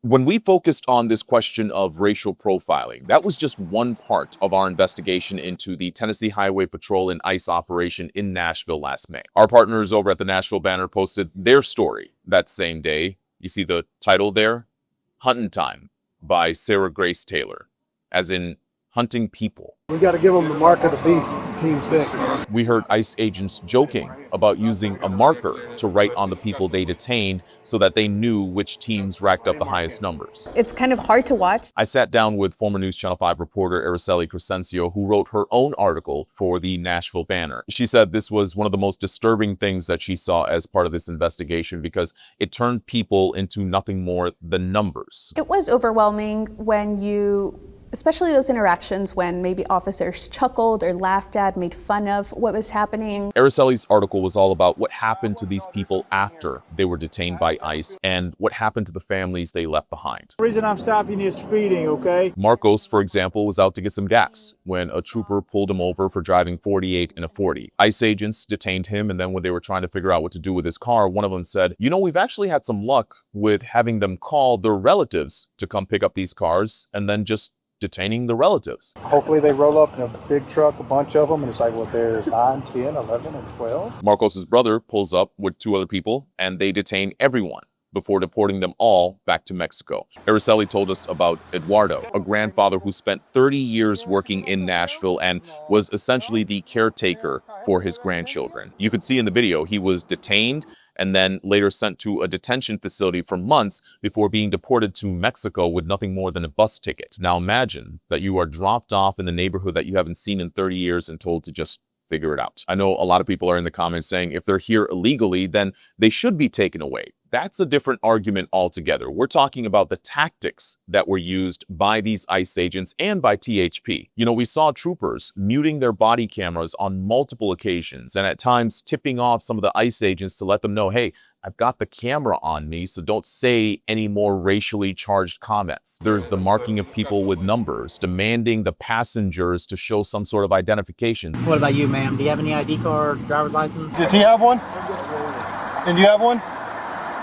When we focused on this question of racial profiling, that was just one part of our investigation into the Tennessee Highway Patrol and ICE operation in Nashville last May. Our partners over at the Nashville Banner posted their story that same day. You see the title there? Hunting Time by Sarah Grace Taylor, as in hunting people. We got to give them the mark of the beast, Team 6. We heard ICE agents joking about using a marker to write on the people they detained so that they knew which teams racked up the highest numbers. It's kind of hard to watch. I sat down with former NewsChannel 5 reporter Araceli Crescencio, who wrote her own article for the Nashville Banner. She said this was one of the most disturbing things that she saw as part of this investigation because it turned people into nothing more than numbers. It was overwhelming when especially those interactions when maybe officers chuckled or laughed at, made fun of what was happening. Araceli's article was all about what happened to these people after they were detained by ICE and what happened to the families they left behind. The reason I'm stopping you is speeding, okay? Marcos, for example, was out to get some gas when a trooper pulled him over for driving 48 in a 40. ICE agents detained him, and then when they were trying to figure out what to do with his car, one of them said, "You know, we've actually had some luck with having them call their relatives to come pick up these cars and then just detaining the relatives." Hopefully they roll up in a big truck, a bunch of them, and it's like, well, there's 9, 10, 11, and 12. Marcos's brother pulls up with 2 other people, and they detain everyone before deporting them all back to Mexico. Araceli told us about Eduardo, a grandfather who spent 30 years working in Nashville and was essentially the caretaker for his grandchildren. You could see in the video, he was detained and then later sent to a detention facility for months before being deported to Mexico with nothing more than a bus ticket. Now imagine that you are dropped off in the neighborhood that you haven't seen in 30 years and told to just figure it out. I know a lot of people are in the comments saying if they're here illegally, then they should be taken away. That's a different argument altogether. We're talking about the tactics that were used by these ICE agents and by THP. You know, we saw troopers muting their body cameras on multiple occasions and at times tipping off some of the ICE agents to let them know, hey, I've got the camera on me, so don't say any more racially charged comments. There's the marking of people with numbers, demanding the passengers to show some sort of identification. What about you, ma'am? Do you have any ID card, driver's license? Does he have one? And do you have one?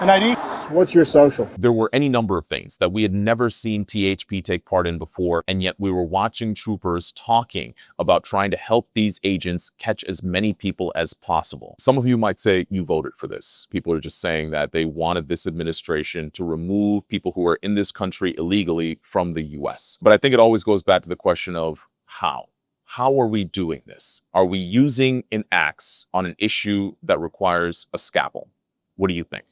An ID? What's your social? There were any number of things that we had never seen THP take part in before, and yet we were watching troopers talking about trying to help these agents catch as many people as possible. Some of you might say you voted for this. People are just saying that they wanted this administration to remove people who are in this country illegally from the US. But I think it always goes back to the question of how. How are we doing this? Are we using an axe on an issue that requires a scalpel? What do you think?